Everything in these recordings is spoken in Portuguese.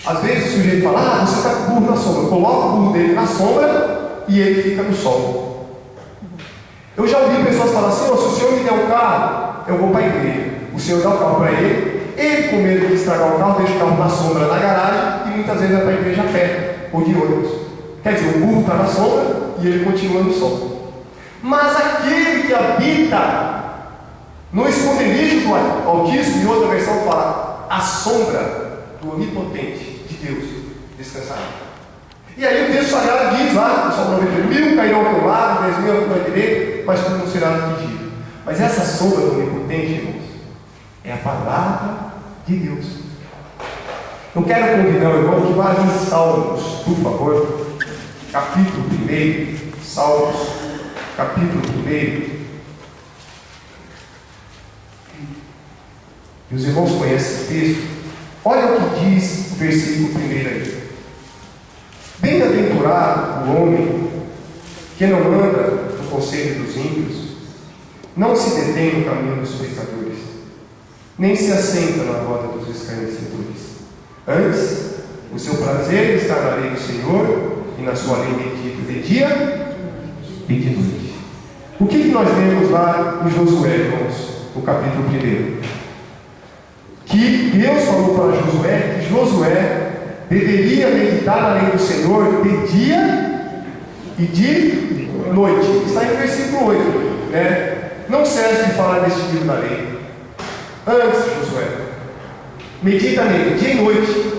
Às vezes o sujeito fala, você está com o burro na sombra. Coloca o burro dele na sombra e ele fica no sol. Eu já ouvi pessoas falar assim, se o senhor me der um carro, eu vou para a igreja. O senhor dá o carro para ele com medo de estragar o carro, deixa o carro na sombra, na garagem, e muitas vezes vai para a igreja a pé, ou de ônibus. Quer dizer, o burro está na sombra e ele continua no sol. Mas aquele que habita no esconderijo do Altíssimo, e outra versão fala, a sombra do Onipotente de Deus, descansará. E aí o texto sagrado diz lá, Salmo 91, cairão ao teu lado, 10.000 à tua direita, mas tu não serás atingido. Mas essa sombra do Onipotente, irmãos, é a palavra de Deus. Eu quero convidar o irmão que vá em Salmos, por favor, capítulo 1, Salmos, capítulo 1. E os irmãos conhecem esse texto. Olha o que diz o versículo 1 aí. Bem-aventurado o homem que não anda no conselho dos ímpios, não se detém no caminho dos pecadores, nem se assenta na roda dos escarnecedores. Antes, o seu prazer está na lei do Senhor, e na sua lei medita de dia e de noite. O que nós vemos lá em Josué, irmãos, no capítulo 1? Que Deus falou para Josué que Josué deveria meditar na lei do Senhor de dia e de noite. Está em versículo 8, né? Não cesse de falar deste livro da lei. Antes, Josué, medita nele dia e noite,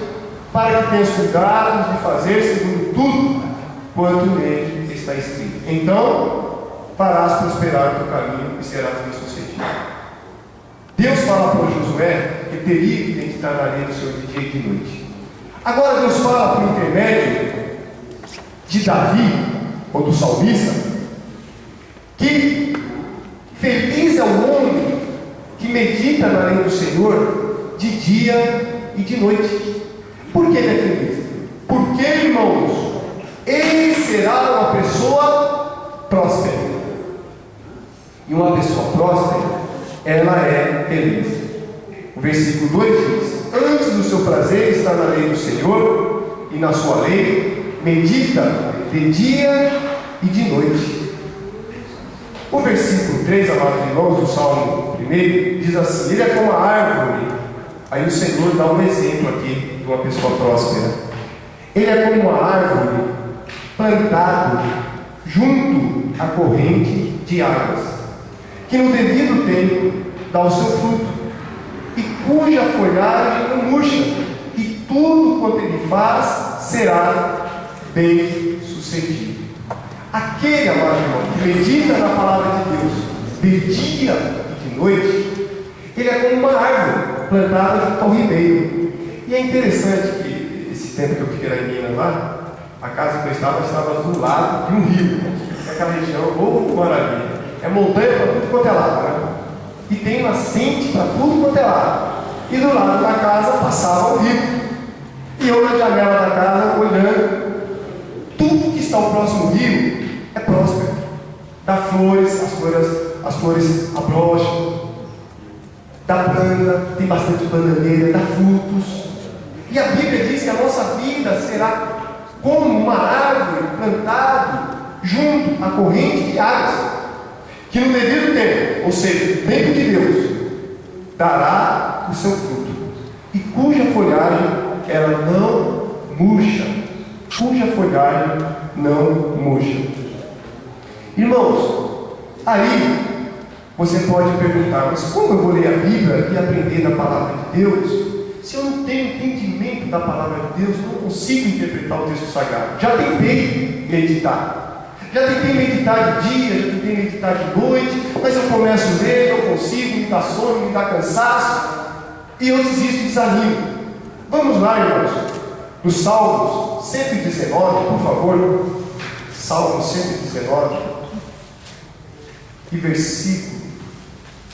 para que tenhas cuidado de fazer segundo tudo quanto nele está escrito. Então farás prosperar o teu caminho e serás bem-sucedido. Deus fala para Josué que teria que meditar na lei do Senhor de dia e de noite. Agora Deus fala por intermédio de Davi, ou do salmista, que feliz é o homem que medita na lei do Senhor de dia e de noite. Por que ele é feliz? Porque, irmãos, ele será uma pessoa próspera. E uma pessoa próspera, ela é feliz. O versículo 2 diz: antes do seu prazer está na lei do Senhor, e na sua lei medita de dia e de noite. O versículo 3, amados irmãos, do Salmo 1, diz assim: ele é como a árvore. Aí o Senhor dá um exemplo aqui de uma pessoa próspera. Ele é como uma árvore plantado junto à corrente de águas, que no devido tempo dá o seu fruto, e cuja folhagem não murcha, e tudo quanto ele faz será bem sucedido. Aquele, amado irmão, que medita na palavra de Deus de dia e de noite, ele é como uma árvore plantada junto ao ribeiro. E é interessante que esse tempo que eu fiquei lá em Minas, lá, a casa que eu estava do lado de um rio. Aquela região, maravilha. É montanha para tudo quanto é lado, né? E tem nascente para tudo quanto é lado. E do lado da casa passava o rio. E eu na janela da casa olhando, tudo que está ao próximo rio é próspero. Dá flores, as flores abrocham, dá planta, tem bastante bananeira, dá frutos. E a Bíblia diz que a nossa vida será como uma árvore plantada junto à corrente de águas, que no devido tempo, ou seja, no tempo de Deus, dará o seu fruto, e cuja folhagem ela não murcha. Cuja folhagem não murcha. Irmãos, aí você pode perguntar: mas como eu vou ler a Bíblia e aprender da palavra de Deus, se eu não tenho entendimento da palavra de Deus, não consigo interpretar o texto sagrado? Já tentei meditar, já tentei meditar de dia, já tentei meditar de noite, mas eu começo a ler, não consigo, me dá sono, me dá cansaço, e eu desisto e desanimo. Vamos lá, irmãos, no Salmos 119, por favor. Salmo 119 e versículo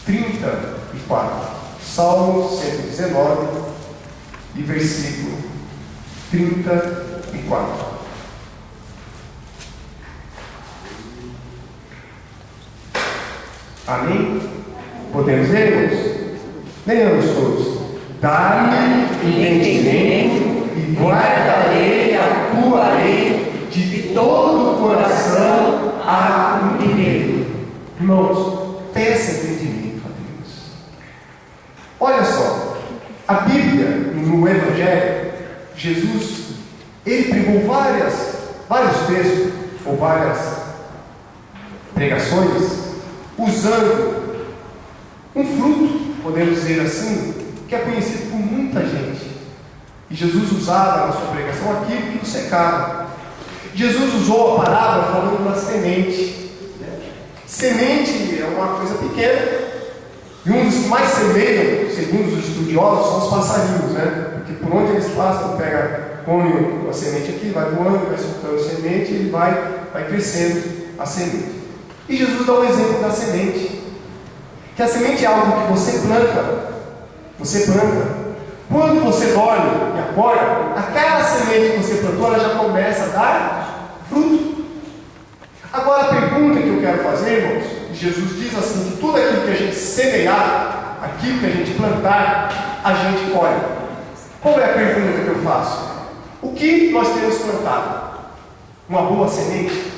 34. Salmo 119 e versículo 34. Amém? Podemos ler, irmãos? Leiamos todos. Dá-me entendimento e Jesus, ele pregou vários textos, ou várias pregações, usando um fruto, podemos dizer assim, que é conhecido por muita gente. E Jesus usava na sua pregação aquilo que o secava. Jesus usou a parábola falando da semente. Semente é uma coisa pequena. E um dos que mais semeiam, segundo os estudiosos, são os passarinhos, né? Porque por onde eles passam, come uma semente aqui, vai voando, vai soltando semente, e ele vai crescendo a semente. E Jesus dá um exemplo da semente. Que a semente é algo que você planta. Você planta. Quando você dorme e acorda, aquela semente que você plantou, ela já começa a dar fruto. Agora a pergunta que eu quero fazer, irmãos, Jesus diz assim, que tudo aquilo que a gente semear, aquilo que a gente plantar, a gente colhe. Qual é a pergunta que eu faço? O que nós temos plantado? Uma boa semente?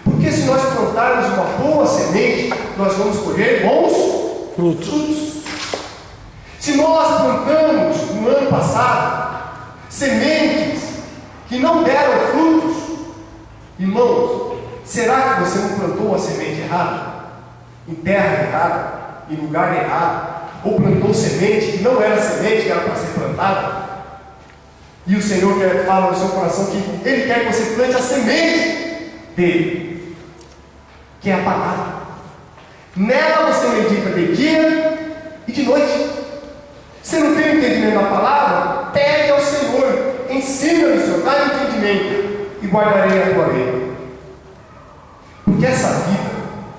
Porque se nós plantarmos uma boa semente, nós vamos colher bons frutos. Se nós plantamos no ano passado sementes que não deram frutos, irmãos, será que você não plantou a semente errada? Em terra errada? Em lugar errado? Ou plantou semente que não era semente, que era para ser plantada? E o Senhor fala no seu coração que Ele quer que você plante a semente dele, que é a palavra. Nela você medita de dia e de noite. Você não tem entendimento da palavra? Pede ao Senhor, ensina-me, Senhor, dá entendimento, e guardarei a tua lei. Porque essa vida,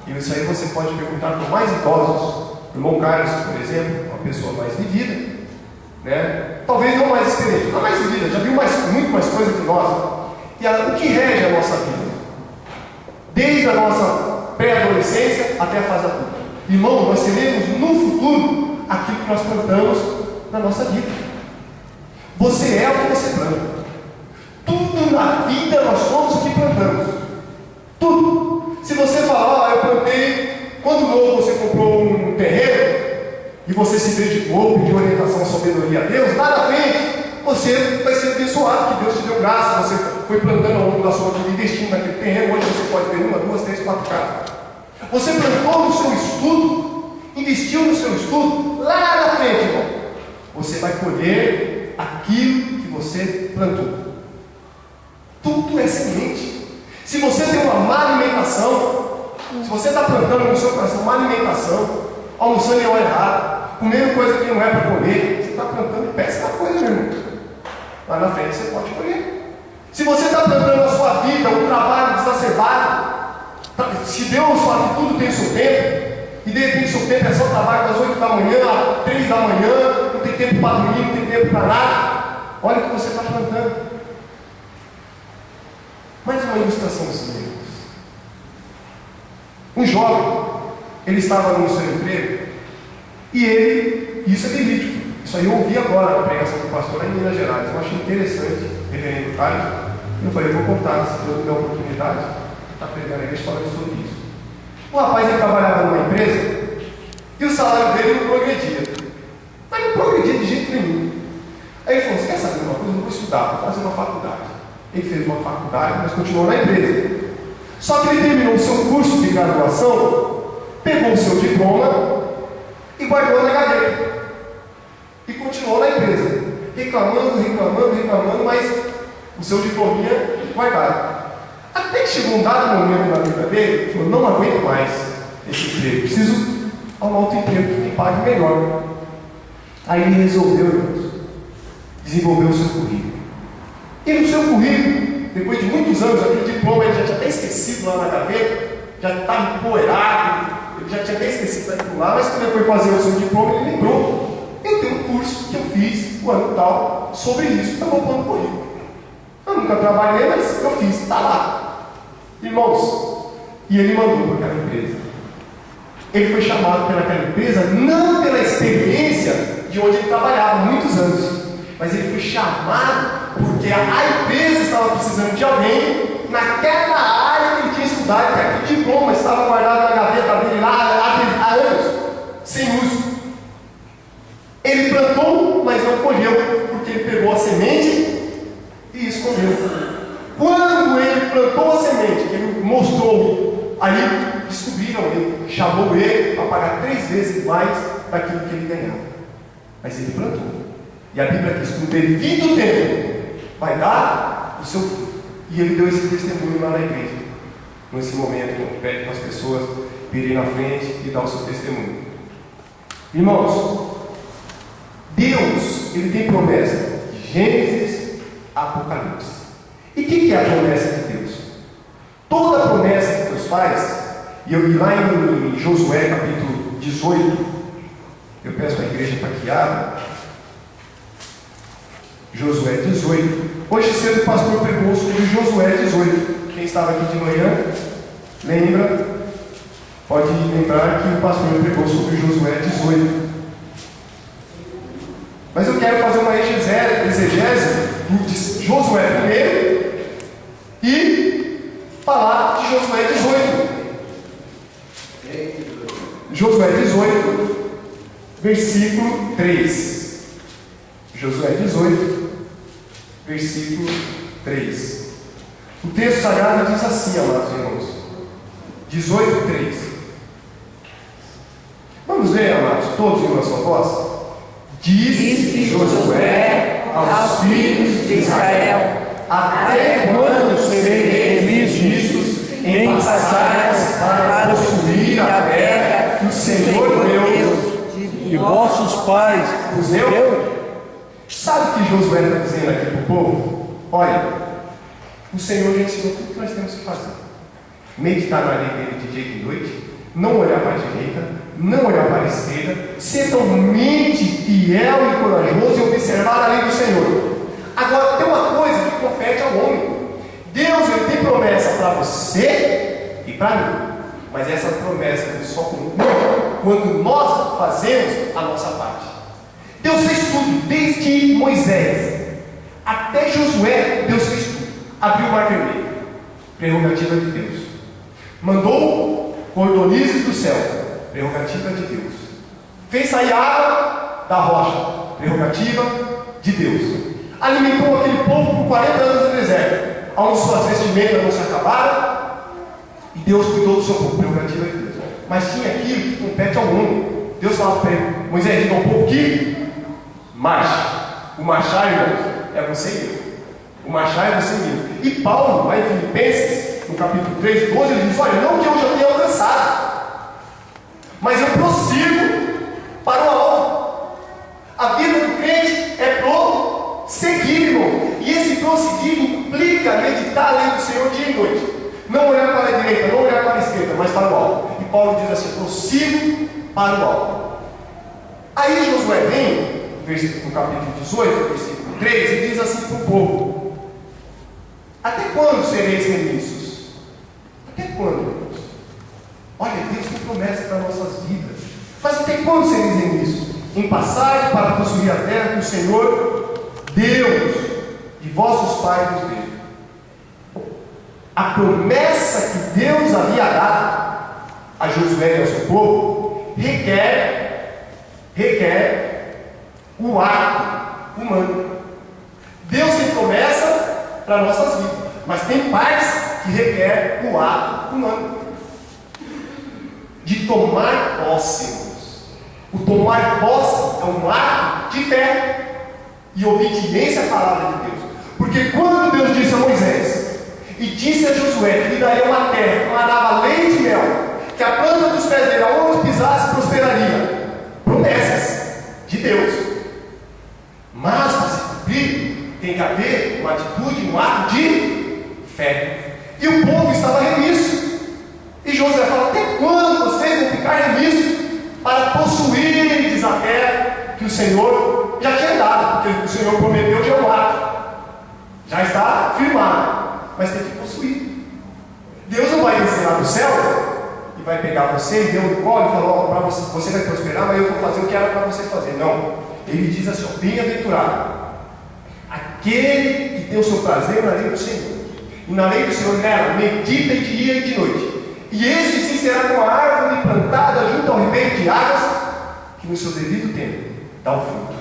e isso aí você pode perguntar para mais idosos, o irmão Carlos, por exemplo, uma pessoa mais vivida, né? Talvez não mais experiente, não mais vivida, já viu muito mais coisa que nós. E o que rege a nossa vida? Desde a nossa pré-adolescência até a fase adulta. Irmão, nós teremos no futuro aquilo que nós plantamos na nossa vida. Você é o que você planta. Tudo na vida nós somos o que plantamos. Tudo. Se você falar, eu plantei, quando novo você comprou um terreno e você se dedicou, pediu orientação, sabedoria a Deus, lá na frente você vai ser abençoado, que Deus te deu graça, você foi plantando ao longo da sua vida, investindo naquele terreno, onde você pode ter 1, 2, 3, 4 casas. Você plantou no seu estudo, investiu no seu estudo, lá na frente, irmão, você vai colher aquilo que você plantou. Tudo é semente. Se você tem uma má alimentação, se você está plantando no seu coração uma alimentação, almoçando em hora errada, comendo coisa que não é para comer, você está plantando péssima coisa, meu irmão. Lá na frente você pode colher. Se você está plantando a sua vida, um trabalho exacerbado, se Deus fala que tudo tem seu tempo, e de repente seu tempo é só trabalho das 8 da manhã às 3 da manhã, não tem tempo para dormir, não tem tempo para nada, olha o que você está plantando. Mais uma ilustraçãozinha. Um jovem, ele estava no seu emprego, e isso é verídico, isso aí eu ouvi agora na pregação do pastor lá em Minas Gerais, eu achei interessante, reverendo Carlos, eu falei, vou contar, se Deus me der a oportunidade, está pregando a igreja falando sobre isso. O rapaz, ele trabalhava numa empresa, e o salário dele não progredia, mas não progredia de jeito nenhum. Aí ele falou, você quer saber uma coisa? Eu vou estudar, vou fazer uma faculdade. Ele fez uma faculdade, mas continuou na empresa. Só que ele terminou o seu curso de graduação, pegou o seu diploma e guardou na gaveta. E continuou na empresa, reclamando, mas o seu diplominha guardado. Até que chegou um dado momento na vida dele, ele falou, não aguento mais esse emprego, preciso arrumar outro emprego que me pague melhor. Aí ele resolveu, irmãos, desenvolver o seu currículo. E no seu currículo, depois de muitos anos, aquele diploma ele já tinha até esquecido lá na gaveta, já estava empoeirado, ele já tinha até esquecido daquilo lá, mas quando ele foi fazer o seu diploma, ele lembrou. Eu tenho um curso que eu fiz o ano tal sobre isso, eu vou pôr no currículo. Eu nunca trabalhei, mas eu fiz, está lá. Irmãos, e ele mandou para aquela empresa. Ele foi chamado pelaquela empresa, não pela experiência de onde ele trabalhava, muitos anos, mas ele foi chamado porque a empresa estava precisando de alguém naquela área que ele tinha estudado, que aquele diploma estava guardado na gaveta dele lá há anos, sem uso. Ele plantou, mas não colheu, porque ele pegou a semente Aí descobriram ele, chamou ele para pagar 3 vezes mais daquilo que ele ganhava. Mas ele plantou. E a Bíblia diz que no devido tempo vai dar o seu fruto. E ele deu esse testemunho lá na igreja. Nesse momento, quando pede para as pessoas virem na frente e dar o seu testemunho. Irmãos, Deus, ele tem promessa de Gênesis a Apocalipse. E o que é a promessa de Deus? Toda a promessa que Deus faz, e eu li lá em Josué capítulo 18, eu peço para a igreja para que abra, Josué 18. Hoje cedo o pastor pregou sobre Josué 18. Quem estava aqui de manhã, lembra? Pode lembrar que o pastor pregou sobre Josué 18. Mas eu quero fazer uma exegese de Josué primeiro e falar de Josué 18. Josué 18, versículo 3. Josué 18, versículo 3. O texto sagrado diz assim, amados irmãos. 18, 3. Vamos ler, amados, todos em uma só voz? Disse Josué aos filhos de Israel: até quando sereis vistos em passagens para possuir a terra que o Senhor Deus e vossos pais vos deu? Sabe o que Josué está dizendo aqui para o povo? Olha, o Senhor já ensinou tudo que nós temos que fazer. Meditar na lei dele de dia e de noite, não olhar para a direita, não olhar para a esquerda, ser totalmente fiel e corajoso e observar a lei do Senhor. Agora, tem uma coisa que compete ao homem. Deus, ele tem promessa para você e para mim. Mas essa promessa é só quando nós fazemos a nossa parte. Deus fez tudo, desde Moisés até Josué. Deus fez tudo. Abriu o mar vermelho, prerrogativa de Deus. Mandou cordonizes do céu, prerrogativa de Deus. Fez sair água da rocha, prerrogativa de Deus. Alimentou aquele povo por 40 anos no deserto, onde suas vestimentas não se acabaram, e Deus cuidou do seu povo, prerrogativa de Deus. Mas tinha aquilo que compete ao homem. Deus falava para ele: Moisés, diga ao povo que marcha. O marchar, irmãos, é você e eu. O marchar é você mesmo. E Paulo, lá em Filipenses, no capítulo 3, 12, ele diz: olha, não que eu já tenha alcançado, mas eu prossigo para o alvo. A vida do crente é prosseguir, irmão. E esse prosseguir implica meditar a lei do Senhor dia e noite. Não olhar para a direita, não olhar para a esquerda, mas para o alvo. E Paulo diz assim: prossigo para o alvo. Aí Josué vem, no capítulo 18, versículo 3, e diz assim para o povo: até quando sereis remissos? Até quando, irmãos? Olha, Deus tem promessa para nossas vidas. Mas até quando sereis remissos? Em passagem para possuir a terra que o Senhor Deus de vossos pais nos deu. A promessa que Deus havia dado a Josué e ao seu povo requer o ato humano. Deus tem promessa para nossas vidas, mas tem partes que requer o ato humano de tomar posse, irmãos. O tomar posse é um ato de fé e obediência à palavra de Deus. Porque quando Deus disse a Moisés e disse a Josué que lhe daria uma terra que manava leite e mel, que a planta dos pés dele, aonde pisasse, prosperaria, promessas de Deus. Mas para se cumprir, tem que haver uma atitude, um ato de fé. E o povo estava remisso. E Josué fala: até quando vocês vão ficar remissos para possuir a terra que o Senhor já tinha dado? Porque o Senhor prometeu já um ato, já está firmado, mas tem que possuir. Deus não vai descer lá do céu e vai pegar você e deu no colo e falou: para você vai prosperar, mas eu vou fazer o que era para você fazer. Não. Ele diz assim: bem-aventurado aquele que tem o seu prazer na lei do Senhor, e na lei do Senhor nela medita de dia e de noite. E este sim será como a árvore plantada junto ao ribeiro de águas, que no seu devido tempo dá o fruto.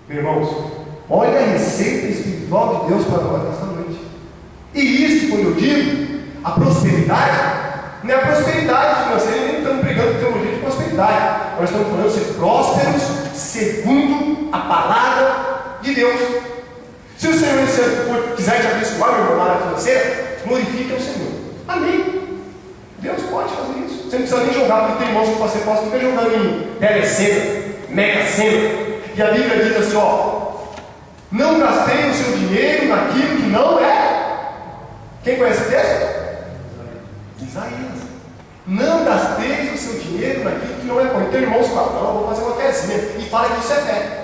Meus irmãos, olha a receita espiritual de Deus para nós nesta noite. E isso, quando eu digo a prosperidade, não é a prosperidade financeira, nem estamos pregando teologia de prosperidade. Nós estamos falando de ser prósperos segundo a palavra de Deus. Se o Senhor quiser te abençoar, meu irmão, na área financeira, glorifique ao Senhor. Amém. Deus pode fazer isso. Você não precisa nem jogar, porque tem irmãos que você pode ficar jogando em telecena, mega cena. E a Bíblia diz assim, não gastei o seu dinheiro naquilo que não é. Quem conhece o texto? Isaías. Não gasteis o seu dinheiro naquilo que não é bom. Então irmãos falam, não, vou fazer uma fezinha. E fala que isso é fé.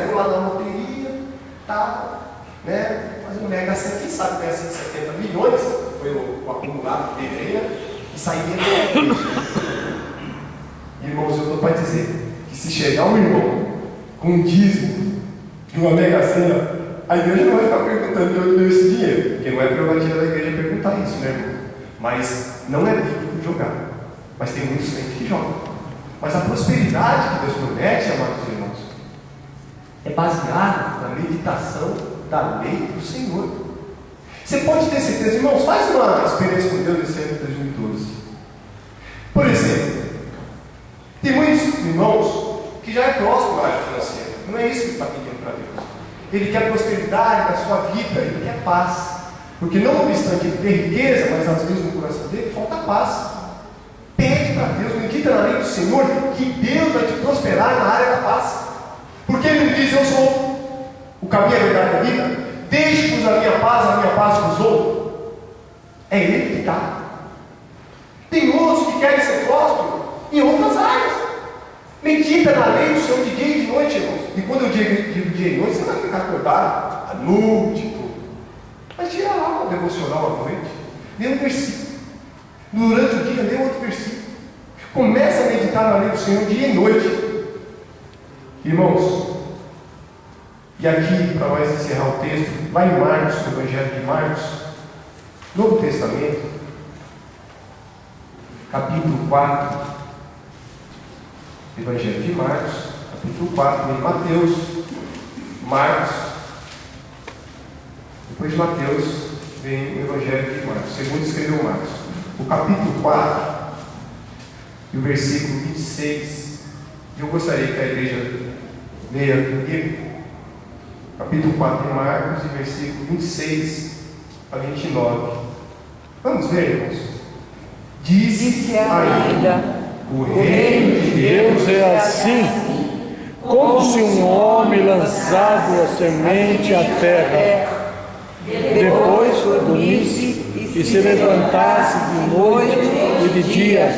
Vou lá na loteria, tal, né? Fazer um mega cena, quem sabe ganhar 170 milhões, foi o acumulado que teve aí, né? E sair dentro da igreja. Irmãos, eu estou para dizer que se chegar um irmão com um dízimo de uma mega cena, a igreja não vai ficar perguntando de onde deu esse dinheiro, porque não é prerrogativa da igreja perguntar isso, né, irmão? Mas não é bíblico jogar. Mas tem muitos crentes que jogam. Mas a prosperidade que Deus promete, amados irmãos, é baseada na meditação da lei do Senhor. Você pode ter certeza, irmãos, faz uma experiência com Deus esse ano de 2012. Por exemplo, tem muitos irmãos que já é próximo da área financeira. Não é isso que ele está pedindo para Deus. Ele quer prosperidade na sua vida, ele quer paz. Porque não obstante ele ter riqueza, mas às vezes no coração dele falta paz. Pede para Deus, medita na lei do Senhor, que Deus vai te prosperar na área da paz. Porque ele não diz, eu sou o caminho, a verdade e a vida. Deixe-vos a minha paz vos dou. É ele que dá. Tem outros que querem ser prósperos em outras áreas. Medita na lei do Senhor de dia e de noite, irmãos. E quando eu digo dia e noite, você vai ficar acordado à noite, tudo. Mas tira lá o devocional à noite. Lê um versículo. Durante o dia, lê outro versículo. Começa a meditar na lei do Senhor dia e noite. Irmãos, e aqui, para nós encerrar o texto, vai em Marcos, no Evangelho de Marcos, Novo Testamento, capítulo 4, Evangelho de Marcos, capítulo 4, vem Mateus, Marcos, depois de Mateus, vem o Evangelho de Marcos, segundo escreveu Marcos, o capítulo 4, e o versículo 26, eu gostaria que a igreja leia comigo, capítulo 4 de Marcos, e versículo 26 a 29. Vamos ver, irmãos? Disse ainda: o reino de Deus é assim, como se um homem lançado a semente à terra, depois dormisse e se levantasse de noite e de dia,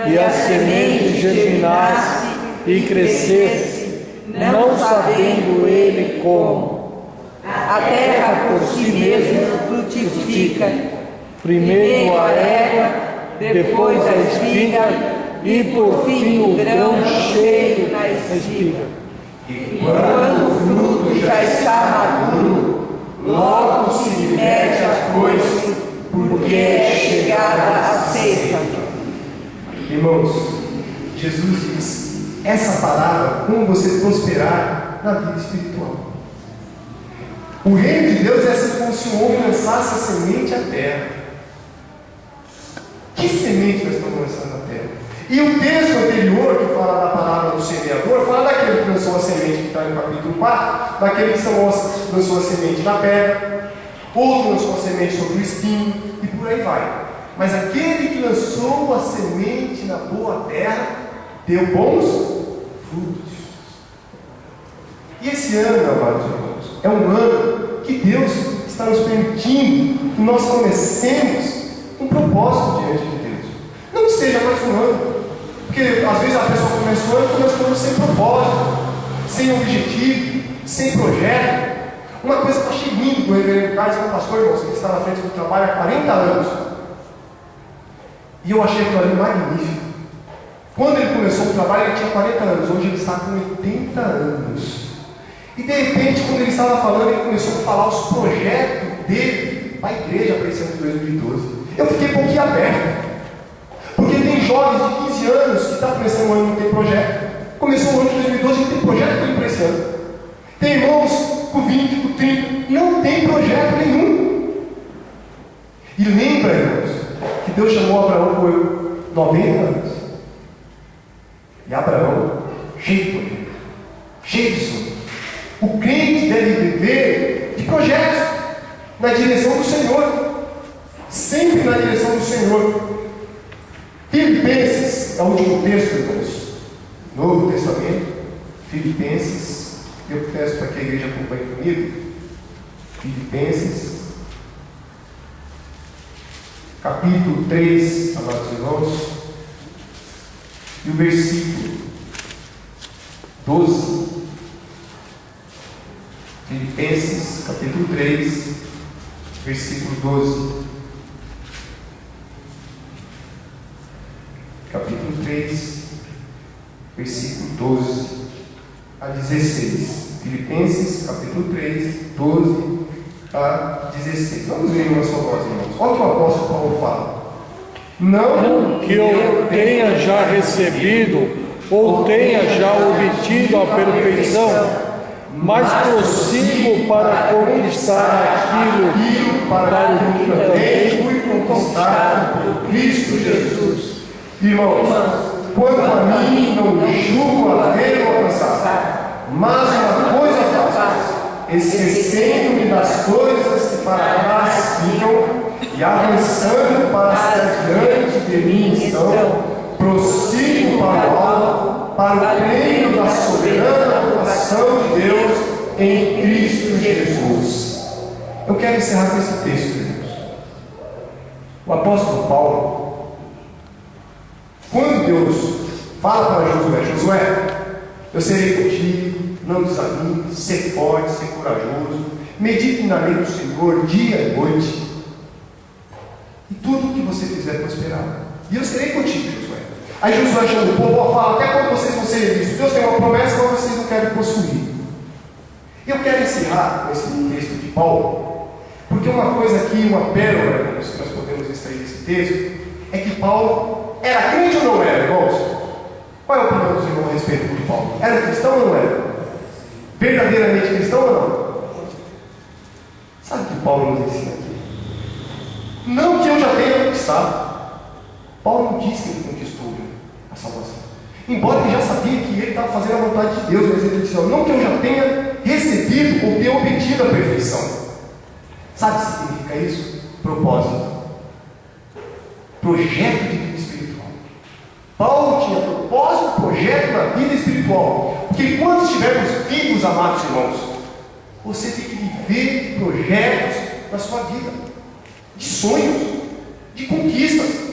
e a semente germinasse e crescesse, não sabendo ele como. A terra por si mesma frutifica, Primeiro a erva, depois a espiga, e por fim o grão cheio na espiga. E quando o fruto já está maduro, logo se mete a foice, porque é chegada a ceifa. Irmãos, Jesus diz essa palavra como você prosperar na vida espiritual. O reino de Deus é assim como se um homem lançasse a semente à terra. Que semente nós estamos lançando à terra? E o texto anterior, que fala da palavra do semeador, fala daquele que lançou a semente, que está no capítulo 4, daquele que lançou a semente na pedra, outro lançou a semente sobre o espinho, e por aí vai. Mas aquele que lançou a semente na boa terra, deu bons frutos. E esse ano, amados irmãos, é um ano que Deus está nos permitindo que nós comecemos um propósito diante de Deus. Não que seja mais um ano, porque às vezes a pessoa começa o ano e começa o ano sem propósito, sem objetivo, sem projeto. Uma coisa que eu achei lindo do reverendo Carlos, que é um pastor, irmãos, que está na frente do trabalho há 40 anos. E eu achei aquilo ali magnífico. Quando ele começou o trabalho, ele tinha 40 anos, hoje ele está com 80 anos. E de repente, quando ele estava falando, ele começou a falar os projetos dele para a igreja para esse ano de 2012. Eu fiquei um pouquinho aberto. Porque tem jovens de 15 anos que estão começando o ano e não tem projeto. Começou o ano de 2012 e não tem projeto para esse ano. Tem irmãos com 20, com 30, não tem projeto nenhum. E lembra, irmãos, Deus chamou Abraão por 90 anos. E Abraão, cheio de poder, cheio de sonho. O crente deve viver de projetos na direção do Senhor, sempre na direção do Senhor. Filipenses é o último texto, irmãos, Novo Testamento. Filipenses, eu peço para que a igreja acompanhe comigo. Filipenses, capítulo 3, amados irmãos, e o versículo 12. Filipenses, capítulo 3, versículo 12. Capítulo 3, versículo 12 a 16. Filipenses, capítulo 3, 12 a 16. Vamos ler uma só voz, irmãos. Olha o que o apóstolo Paulo fala. Não que eu tenha já recebido ou tenha já obtido a perfeição, mas prossigo para conquistar aquilo para o que também fui conquistado por Cristo Jesus. Irmãos, quanto a mim, não julgo haver alcançado, mas uma coisa faço, esquecendo-me das coisas que para trás ficam e avançando para as que diante de mim estão, prossigo para o alto, para o prêmio da soberana vocação de Deus em Cristo Jesus. Eu quero encerrar com esse texto, irmãos. O apóstolo Paulo, quando Deus fala para Josué, eu serei contigo, não desanime, ser forte, ser corajoso, medite na lei do Senhor dia e noite, e tudo o que você fizer prosperará. E eu serei contigo, Josué. Aí Josué chama o povo, fala, até quando vocês vão ser vistos? Deus tem uma promessa, mas vocês não querem possuir. E eu quero encerrar com esse texto de Paulo, porque uma coisa aqui, uma pérola, irmãos, que nós podemos extrair desse texto, é que Paulo era crente ou não era, irmãos? Qual é a opinião dos irmãos a respeito de Paulo? Era cristão ou não era? Verdadeiramente cristão ou não? Sabe o que Paulo nos ensina aqui? Não que eu já tenha conquistado. Paulo não disse que ele conquistou a salvação. Embora ele já sabia que ele estava fazendo a vontade de Deus, mas ele disse, não que eu já tenha recebido ou tenha obtido a perfeição. Sabe o que significa isso? Propósito. Projeto de vida espiritual. Paulo tinha propósito, projeto na vida espiritual. Porque quando estivermos vivos, amados irmãos, você tem que viver de projetos na sua vida, de sonhos, de conquistas.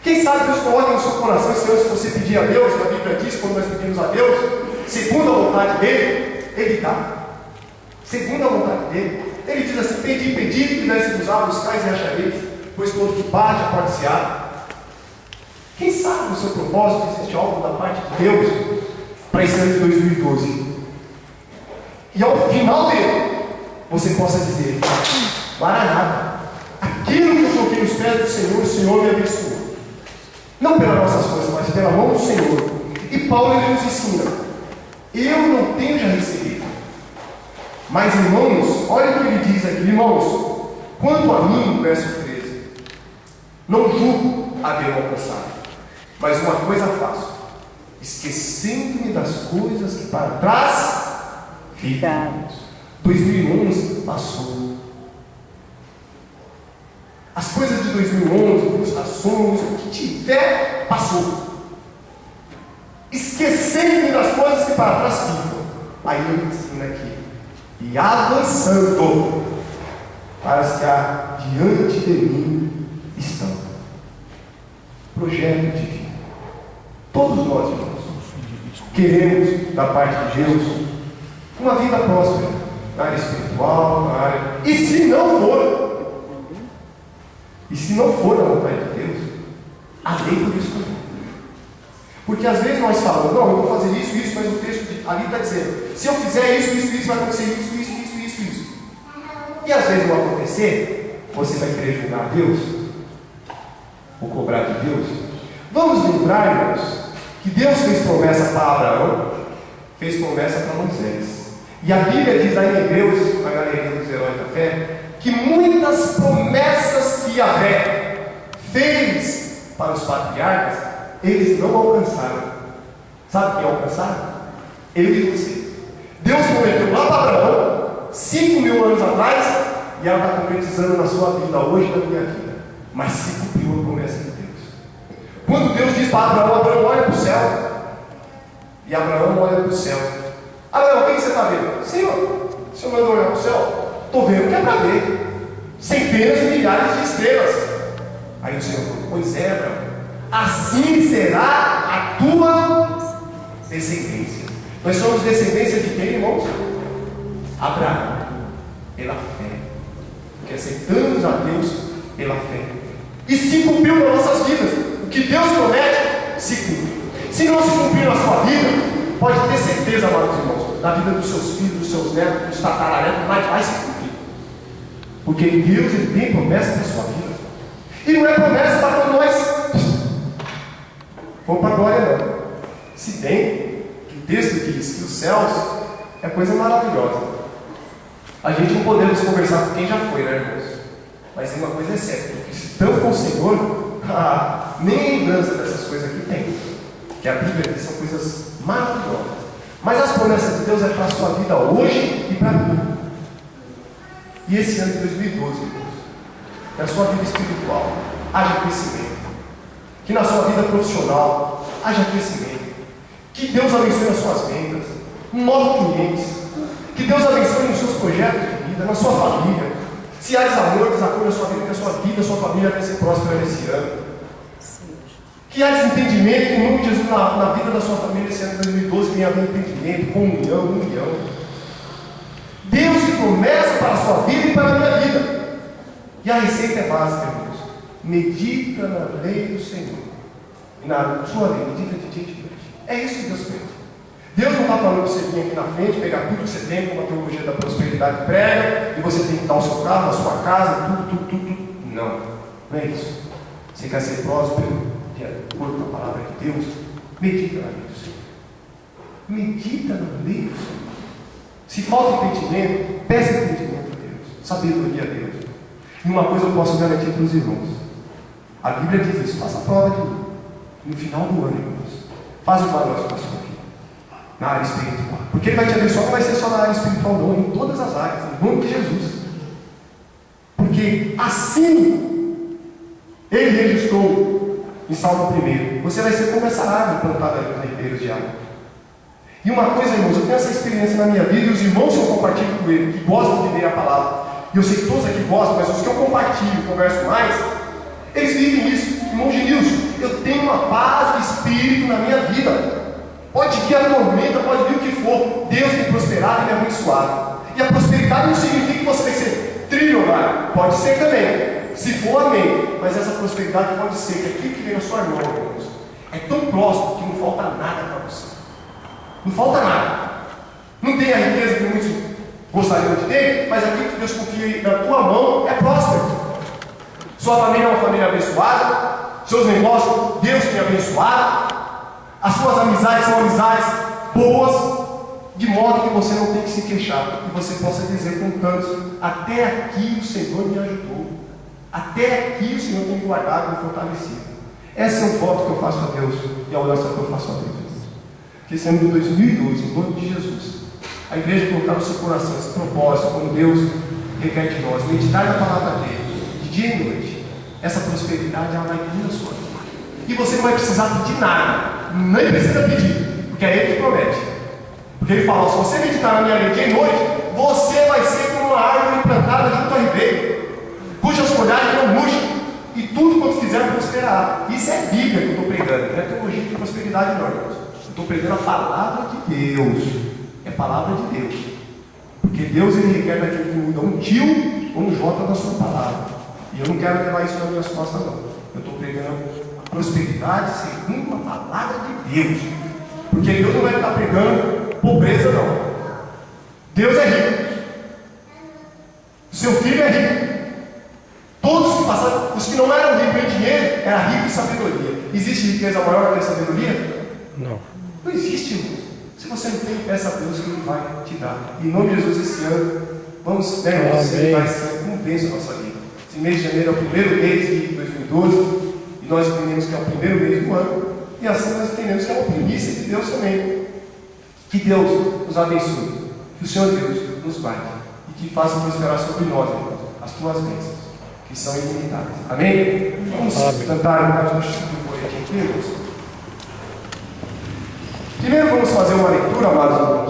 Quem sabe Deus coloca no seu coração esse ano, se você pedir a Deus, a Bíblia diz, quando nós pedimos a Deus, segundo a vontade dele, ele dá. Segundo a vontade dele, ele diz assim: pedi, pedi, e desse-vos buscais e achareis, pois todo que bate, a porta se abre. Quem sabe no seu propósito existe algo da parte de Deus para esse ano de 2012. E ao final dele, você possa dizer: Maranata, aquilo que eu toquei nos pés do Senhor, o Senhor me abençoou. Não pelas nossas forças, mas pela mão do Senhor. E Paulo ele nos ensina: eu não tenho já recebido. Mas irmãos, olha o que ele diz aqui, irmãos. Quanto a mim, verso 13, não julgo haver alcançado, mas uma coisa faço, esquecendo-me das coisas que para trás ficam. 2011 passou. As coisas de 2011, frustrações, o que tiver, passou. Esquecendo-me das coisas que para trás ficam. Aí ele ensina aqui: e avançando para as que diante de mim estão. Projeto de vida. Todos nós, irmãos, queremos da parte de Deus uma vida próspera na área espiritual, na área. E se não for da vontade de Deus, a lei por isso não. Porque às vezes nós falamos: não, eu vou fazer isso, mas o texto ali está dizendo: se eu fizer isso, vai acontecer isso. E às vezes não acontecer, você vai querer julgar Deus, ou cobrar de Deus. Vamos lembrar, irmãos, que Deus fez promessa para Abraão, fez promessa para Moisés. E a Bíblia diz aí em Hebreus, na galeria dos heróis da fé, que muitas promessas que Yahvé fez para os patriarcas, eles não alcançaram. Sabe quem alcançaram? Eu e você. Deus prometeu lá para Abraão, 5.000 anos atrás, e ela está concretizando na sua vida hoje, na minha vida. Mas se cumpriu a promessa de Deus. Quando Deus diz para Abraão, Abraão olha para o céu. E Abraão olha para o céu. Abraão, o que você está vendo? Senhor, o Senhor mandou olhar para o céu? Estou vendo o que é para ver. Centenas de milhares de estrelas. Aí o Senhor falou, pois é, Abraão, assim será a tua descendência. Nós somos descendência de quem, irmãos? Abraão, pela fé. Porque aceitamos a Deus pela fé. E se cumpriu nas nossas vidas. O que Deus promete, se cumpre. Se não se cumprir na sua vida, pode ter certeza, amados irmãos, na vida dos seus filhos, dos seus netos, dos tataranetos, mas vai se cumprir. Porque Deus, Ele tem promessa na sua vida. E não é promessa para quando nós vamos para a glória, não. Se bem que o texto diz que os céus é coisa maravilhosa. A gente não podemos conversar com quem já foi, né, irmãos? Mas uma coisa é certa, que estão com o Senhor, nem lembrança dessas coisas aqui tem. Que a Bíblia diz são coisas maravilhosas. Mas as promessas de Deus é para a sua vida hoje e para mim. E esse ano de 2012, irmãos, na sua vida espiritual, haja crescimento. Que na sua vida profissional, haja crescimento. Que Deus abençoe as suas vendas, novos clientes. Que Deus abençoe nos seus projetos de vida, na sua família. Se há desamor, desacordo na sua vida, que a sua vida, a sua família vai ser próspera nesse ano. Que há desentendimento, que em nome de Jesus, na vida da sua família, esse ano de 2012, venha haver entendimento, comunhão, união. Deus que promessa para a sua vida e para a minha vida. E a receita é básica, irmãos. Medita na lei do Senhor. E na sua lei, medita de dia e de noite. É isso que Deus pede. Deus não está falando para você vir aqui na frente, pegar tudo que você tem, como a teologia da prosperidade prega, e você tem que dar o seu carro, a sua casa, tudo. Não, não é isso. Você quer ser próspero, de acordo com a palavra de Deus, medita na lei do Senhor. Medita na lei do Senhor. Se falta entendimento, peça entendimento a Deus, sabedoria a Deus. E uma coisa eu posso garantir para os irmãos: a Bíblia diz isso, faça a prova de mim. No final do ano, irmãos, faz o balanço da sua vida, na área espiritual. Porque Ele vai te abençoar, não vai ser só na área espiritual, não, em todas as áreas, em nome de Jesus. Porque assim Ele registrou em Salmo 1: você vai ser como essa árvore plantada nas ribeiras de água. E uma coisa, irmãos, eu tenho essa experiência na minha vida, e os irmãos que eu compartilho com ele, que gostam de ler a palavra, e eu sei que todos aqui gostam, mas os que eu compartilho, converso mais, eles vivem isso. Irmão Genilson, eu tenho uma paz de espírito na minha vida. Pode vir a tormenta, pode vir o que for, Deus tem prosperado e me abençoado. E a prosperidade não significa que você vai ser trilionário, pode ser também, se for, amém. Mas essa prosperidade pode ser que aquilo que vem na sua mão, irmãos, é tão próximo que não falta nada para você. Não falta nada. Não tem a riqueza que muitos gostariam de ter, mas aquilo que Deus confia na tua mão é próspero. Sua família é uma família abençoada, seus negócios, Deus tem abençoado, as suas amizades são amizades boas, de modo que você não tem que se queixar, e você possa dizer com tantos: até aqui o Senhor me ajudou, até aqui o Senhor tem me guardado e me fortalecido. Essa é o voto que eu faço a Deus e a oração que eu faço a Deus. Que esse ano de 2012, em nome de Jesus, a igreja colocar no seu coração esse propósito, como Deus requer de nós, meditar na palavra dele, de dia e noite. Essa prosperidade, ela vai vir na sua vida. E você não vai precisar pedir nada, nem precisa pedir, porque é Ele que promete. Porque Ele fala: se você meditar na minha lei dia e noite, você vai ser como uma árvore plantada junto a ribeiro, cujas folhagens não murcham, e tudo quanto fizer prosperará. Isso é Bíblia que eu estou pregando, não é teologia de prosperidade, não, irmãos. Eu estou pregando a palavra de Deus. É palavra de Deus. Porque Deus, Ele requer daquele que muda um tio ou um jota da sua palavra. E eu não quero levar isso nas minhas costas, não. Eu estou pregando a prosperidade segundo a palavra de Deus. Porque Deus não vai estar pregando pobreza, não. Deus é rico. Seu filho é rico. Todos que passaram, os que não eram ricos em dinheiro, eram ricos em sabedoria. Existe riqueza maior que a sabedoria? Não. Não existe, irmãos. Se você não tem, peça a Deus que Ele vai te dar. E em nome de Jesus, esse ano, vamos celebrar esse ano como vence a nossa vida. Esse mês de janeiro é o primeiro mês de 2012, e nós entendemos que é o primeiro mês do ano, e assim nós entendemos que é uma primícia de Deus também. Que Deus nos abençoe, que o Senhor Deus nos guarde e que faça prosperar sobre nós, irmãos, as tuas bênçãos, que são ilimitadas. Amém? Vamos cantar um bocado de foi aqui, irmãos. Primeiro vamos fazer uma leitura, amados irmãos.